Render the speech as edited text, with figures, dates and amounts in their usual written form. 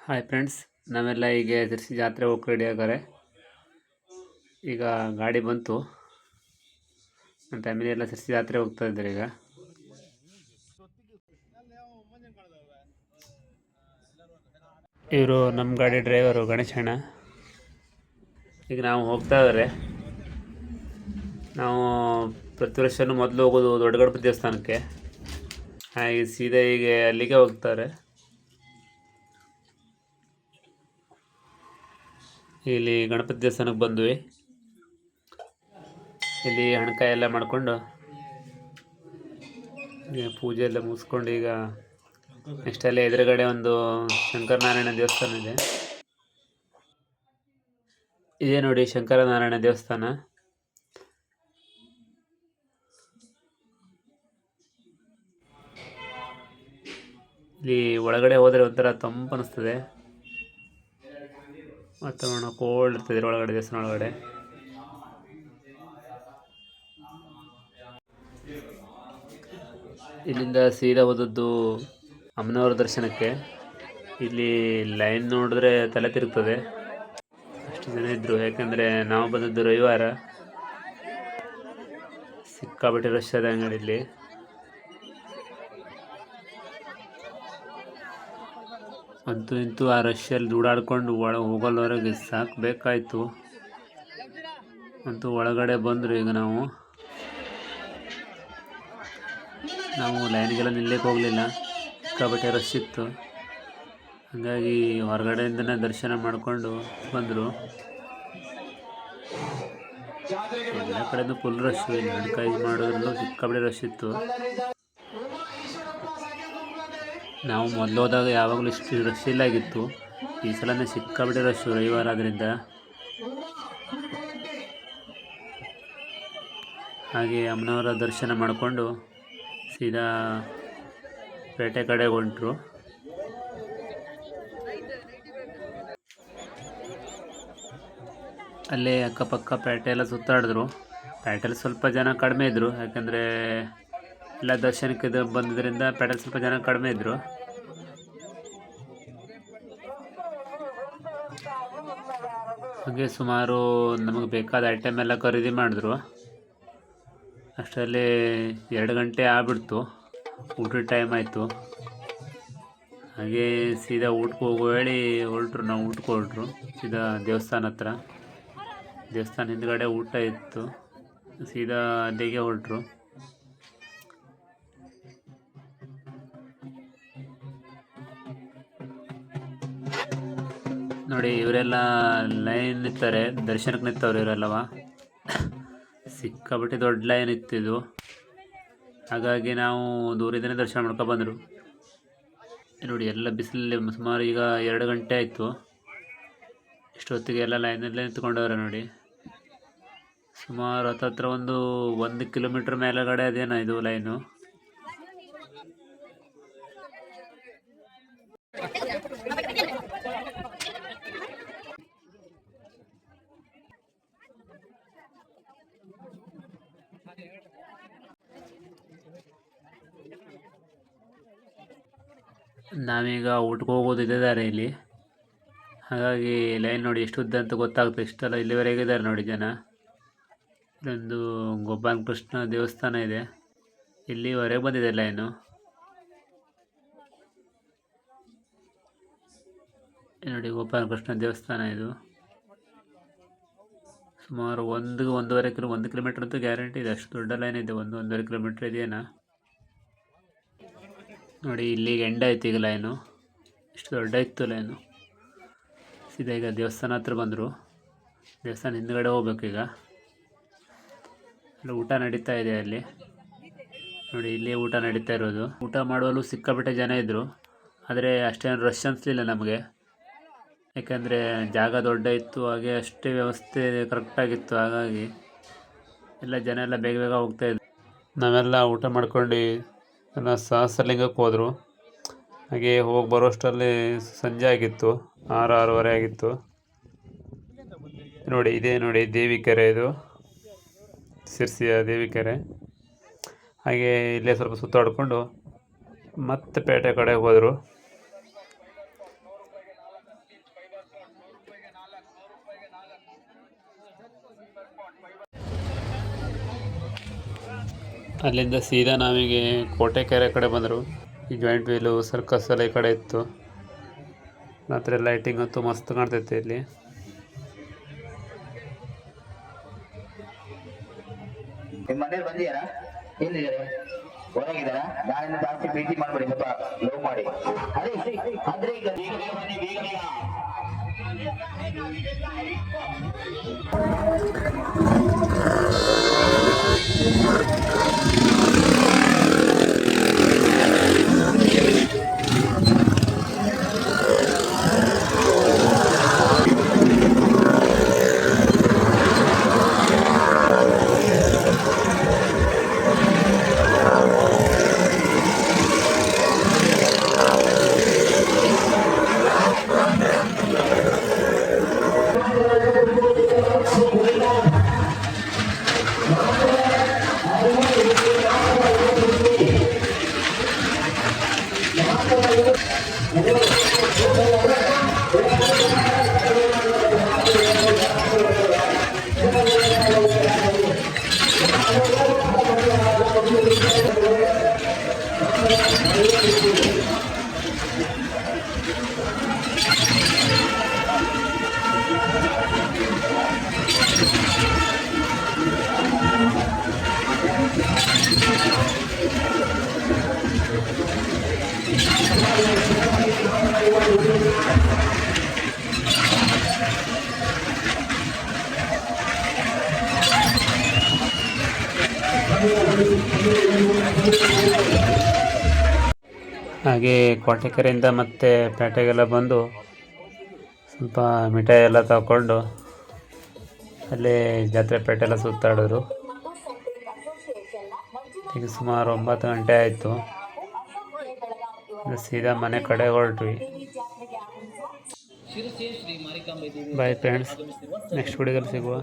Hi friends, ನಾವೆಲ್ಲ ಹೀಗೆ ತಿರ್ಸಿ ಜಾತ್ರೆ ಹೋಗಿ ರೆಡಿ ಆಗಾರೆ. ಈಗ ಗಾಡಿ ಬಂತು, ನನ್ನ ಫ್ಯಾಮಿಲಿ ಎಲ್ಲ ತಿರ್ಸಿ ಜಾತ್ರೆ ಹೋಗ್ತಾ ಇದ್ದಾರೆ. ಈಗ ಇವರು ನಮ್ಮ ಗಾಡಿ ಡ್ರೈವರು ಗಣೇಶಣ್ಣ. ಈಗ ನಾವು ಹೋಗ್ತಾ ಇದ್ದಾರೆ. ನಾವು ಪ್ರತಿ ವರ್ಷವೂ ಮೊದಲು ಹೋಗೋದು ದೊಡ್ಡ ಗಣಪತಿ ದೇವಸ್ಥಾನಕ್ಕೆ. ಹಾಗೆ ಸೀದಾ ಹೀಗೆ ಅಲ್ಲಿಗೆ ಹೋಗ್ತಾರೆ. ಇಲ್ಲಿ ಗಣಪತಿ ದೇವಸ್ಥಾನಕ್ಕೆ ಬಂದ್ವಿ. ಇಲ್ಲಿ ಹಣಕಾಯಿ ಎಲ್ಲ ಮಾಡಿಕೊಂಡು ಪೂಜೆ ಎಲ್ಲ ಮುಗಿಸ್ಕೊಂಡು ಈಗ ನೆಕ್ಸ್ಟ್ ಅಲ್ಲೇ ಎದುರುಗಡೆ ಒಂದು ಶಂಕರನಾರಾಯಣ ದೇವಸ್ಥಾನ ಇದೆ. ಇದೇ ನೋಡಿ ಶಂಕರನಾರಾಯಣ ದೇವಸ್ಥಾನ. ಇಲ್ಲಿ ಒಳಗಡೆ ಹೋದರೆ ಒಂಥರ ತಂಪು ಅನಿಸ್ತದೆ, ವಾತಾವರಣ ಕೋಲ್ಡ್ ಇರ್ತದೆ ಒಳಗಡೆ, ದೇವಸ್ಥಾನ ಒಳಗಡೆ. ಇಲ್ಲಿಂದ ಸೀದಾ ಹೋದದ್ದು ಅಮ್ಮನವರ ದರ್ಶನಕ್ಕೆ. ಇಲ್ಲಿ ಲೈನ್ ನೋಡಿದ್ರೆ ತಲೆ ತಿರುಗ್ತದೆ, ಅಷ್ಟು ಜನ ಇದ್ದರು. ಯಾಕಂದರೆ ನಾವು ಬಂದದ್ದು ರವಿವಾರ. ಸಿಕ್ಕಾಪಟ್ಟೆ ರಶ್ ಅದ ಅಂಗಡಿಯಲ್ಲಿ. ಅಂತೂ ಇಂತೂ ಆ ರಶ್ಯಲ್ಲಿ ದೂಡಾಡ್ಕೊಂಡು ಹೋಗಲ್ವರೆಗೆ ಸಾಕಬೇಕಾಯ್ತು. ಅಂತೂ ಒಳಗಡೆ ಬಂದರು. ಈಗ ನಾವು ಲೈನ್ಗೆಲ್ಲ ನಿಲ್ಲಕ್ಕೆ ಹೋಗಲಿಲ್ಲ, ಸಿಕ್ಕಾಪಟ್ಟೆ ರಶ್ ಇತ್ತು. ಹಾಗಾಗಿ ಹೊರಗಡೆಯಿಂದನೇ ದರ್ಶನ ಮಾಡಿಕೊಂಡು ಬಂದರು. ಎಲ್ಲ ಕಡೆಯೂ ಫುಲ್ ರಶ್. ಇಲ್ಲಿ ಹಣಕಾಯಿ ಮಾಡೋದ್ರಲ್ಲೂ ಸಿಕ್ಕಾಪಟ್ಟೆ ರಶ್ ಇತ್ತು. ನಾವು ಮೊದಲು ಹೋದಾಗ ಯಾವಾಗಲೂ ಇಷ್ಟು ರಶ್ ಇಲ್ಲಾಗಿತ್ತು. ಈ ಸಲನೇ ಸಿಕ್ಕಾಪಟ್ಟೆ ರಶ್, ರವಿವಾರ ಆದ್ದರಿಂದ. ಹಾಗೆ ಅಮ್ಮನವರ ದರ್ಶನ ಮಾಡಿಕೊಂಡು ಸೀದಾ ಪೇಟೆ ಕಡೆ ಹೊಂಟರು. ಅಲ್ಲೇ ಅಕ್ಕಪಕ್ಕ ಪೇಟೆ ಎಲ್ಲ ಸುತ್ತಾಡಿದ್ರು. ಪೇಟೆಯಲ್ಲಿ ಸ್ವಲ್ಪ ಜನ ಕಡಿಮೆ ಇದ್ದರು, ಯಾಕಂದರೆ ಎಲ್ಲ ದರ್ಶನಕ್ಕೆ ಬಂದಿದ್ದರಿಂದ ಪೇಟೆಯಲ್ಲಿ ಸ್ವಲ್ಪ ಜನ ಕಡಿಮೆ ಇದ್ದರು. ಹಾಗೆ ಸುಮಾರು ನಮಗೆ ಬೇಕಾದ ಐಟಮ್ ಎಲ್ಲ ಖರೀದಿ ಮಾಡಿದ್ರು. ಅಷ್ಟರಲ್ಲಿ 2 ಗಂಟೆ ಆಗ್ಬಿಡ್ತು, ಊಟದ ಟೈಮ್ ಆಯಿತು. ಹಾಗೆ ಸೀದಾ ಊಟಕ್ಕೆ ಹೋಗೋ ಹೇಳಿ ಹೊರಟ್ರು. ನಾವು ಊಟಕ್ಕೆ ಹೊರಟ್ರು ಸೀದಾ ದೇವಸ್ಥಾನ ಹತ್ರ. ದೇವಸ್ಥಾನ ಹಿಂದ್ಗಡೆ ಊಟ ಇತ್ತು, ಸೀದಾ ಅಲ್ಲಿಗೆ ಹೊರಟ್ರು. ನೋಡಿ, ಇವರೆಲ್ಲ ಲೈನ್ ನಿಂತಾರೆ, ದರ್ಶನಕ್ಕೆ ನಿಂತವ್ರು ಇವರೆಲ್ಲವ. ಸಿಕ್ಕಾಪಟ್ಟೆ ದೊಡ್ಡ ಲೈನ್ ಇತ್ತಿದು. ಹಾಗಾಗಿ ನಾವು ದೂರದಿಂದನೇ ದರ್ಶನ ಮಾಡ್ಕೊಂಡು ಬಂದರು. ನೋಡಿ, ಎಲ್ಲ ಬಿಸಿಲಲ್ಲಿ ಸುಮಾರು ಈಗ 2 ಗಂಟೆ ಆಯಿತು. ಇಷ್ಟೊತ್ತಿಗೆ ಎಲ್ಲ ಲೈನಲ್ಲೇ ನಿಂತ್ಕೊಂಡವ್ರೆ ನೋಡಿ. ಸುಮಾರು ಹತ್ತತ್ರ 1 ಕಿಲೋಮೀಟ್ರ್ ಮೇಲೆಗಡೆ ಅದೇನೋ ಇದು ಲೈನು. ನಾವೀಗ ಊಟಕ್ಕೆ ಹೋಗೋದು ಇದೆ ದಾರಿಯಲ್ಲಿ. ಹಾಗಾಗಿ ಲೈನ್ ನೋಡಿ ಎಷ್ಟು ಉದ್ದ ಅಂತ ಗೊತ್ತಾಗ್ತದೆ. ಇಷ್ಟೆಲ್ಲ ಇಲ್ಲಿವರೆಗೆ ಇದ್ದಾರೆ ನೋಡಿ ಜನ. ಇಲ್ಲೊಂದು ಗೋಪಾಲ ಕೃಷ್ಣ ದೇವಸ್ಥಾನ ಇದೆ, ಇಲ್ಲಿವರೆಗೆ ಬಂದಿದೆ ಲೈನು. ನೋಡಿ, ಗೋಪಾಲ ಕೃಷ್ಣ ದೇವಸ್ಥಾನ ಇದು. ಸುಮಾರು 1 ಕಿಲೋಮೀಟ್ರ್ ಅಂತೂ ಗ್ಯಾರಂಟಿ ಇದೆ. ಅಷ್ಟು ದೊಡ್ಡ ಲೈನ್ ಇದೆ, 1-1.5 ಕಿಲೋಮೀಟ್ರ್ ಇದೆಯೇನಾ. ನೋಡಿ, ಇಲ್ಲಿಗೆ ಎಂಡ್ ಆಯ್ತು ಈಗ ಲೈನು. ಇಷ್ಟು ದೊಡ್ಡ ಇತ್ತು ಲೈನು. ಸೀದಾ ಈಗ ದೇವಸ್ಥಾನ ಹತ್ರ ಬಂದರು. ದೇವಸ್ಥಾನ ಹಿಂದ್ಗಡೆ ಹೋಗ್ಬೇಕು. ಈಗ ಅಲ್ಲಿ ಊಟ ನಡೀತಾ ಇದೆ. ಅಲ್ಲಿ ನೋಡಿ, ಇಲ್ಲಿ ಊಟ ನಡೀತಾ ಇರೋದು. ಊಟ ಮಾಡುವಲ್ಲೂ ಸಿಕ್ಕಾಪಟ್ಟೆ ಜನ ಇದ್ದರು, ಆದರೆ ಅಷ್ಟೇನು ರಶ್ ಅನಿಸ್ಲಿಲ್ಲ ನಮಗೆ. ಯಾಕೆಂದರೆ ಜಾಗ ದೊಡ್ಡ ಇತ್ತು, ಹಾಗೆ ಅಷ್ಟೇ ವ್ಯವಸ್ಥೆ ಕರೆಕ್ಟಾಗಿತ್ತು. ಹಾಗಾಗಿ ಎಲ್ಲ ಜನ ಎಲ್ಲ ಬೇಗ ಬೇಗ ಹೋಗ್ತಾಯಿದ್ರು. ನಾವೆಲ್ಲ ಊಟ ಮಾಡ್ಕೊಂಡು ಸಹಸ್ರಲಿಂಗಕ್ಕೆ ಹೋದರು. ಹಾಗೆ ಹೋಗಿ ಬರೋಷ್ಟರಲ್ಲಿ ಸಂಜೆ ಆಗಿತ್ತು, 6-6:30 ಆಗಿತ್ತು. ನೋಡಿ, ಇದೇ ನೋಡಿ ದೇವಿಕೆರೆ, ಇದು ಶಿರ್ಸಿಯ ದೇವಿಕೆರೆ. ಹಾಗೆ ಇಲ್ಲೇ ಸ್ವಲ್ಪ ಸುತ್ತಾಡಿಕೊಂಡು ಮತ್ತೆ ಪೇಟೆ ಕಡೆ ಹೋದರು. ಅಲ್ಲಿಂದ ಸೀದಾ ನಾವಿಗೆ ಕೋಟೆ ಕೆರೆ ಕಡೆ ಬಂದರು. ಈ ಜಾಯಿಂಟ್ ವೀಲು ಸರ್ಕಸ್ ಎಲ್ಲ ಈ ಕಡೆ ಇತ್ತು. ರಾತ್ರಿ ಲೈಟಿಂಗ್ ಅಂತೂ ಮಸ್ತ್ ಕಾಣ್ತೈತೆ ಇಲ್ಲಿ. ನಿಮ್ಮ ಮನೇಲಿ ಬಂದಿಯಾರ? ಎಲ್ಲಿದ್ದಾರೆ? ಹೊರಗಿದಾರ? ನಾಳೆಯಿಂದ ಜಾಸ್ತಿ ಪ್ರೀತಿ ಮಾಡ್ಬೇಡಿ, ಸ್ವಲ್ಪ ಲವ್ ಮಾಡಿ. ಆದ್ರೆ ಈಗ ಹಾಗೆ ಕೋಟೆಕೆರೆಯಿಂದ ಮತ್ತೆ ಪೇಟೆಗೆಲ್ಲ ಬಂದು ಸ್ವಲ್ಪ ಮಿಠಾಯಿ ಎಲ್ಲ ತಗೊಂಡು ಅಲ್ಲೇ ಜಾತ್ರೆ ಪೇಟೆ ಎಲ್ಲ ಸುತ್ತಾಡಿದ್ರು. ಈಗ ಸುಮಾರು 9 ಗಂಟೆ ಆಯಿತು. ಸೀದಾ ಮನೆ ಕಡೆ ಹೊರಟ್ವಿ. ಬಾಯ್ ಫ್ರೆಂಡ್ಸ್, ನೆಕ್ಸ್ಟ್ ವಿಡಿಯೋದಲ್ಲಿ ಸಿಗುವ.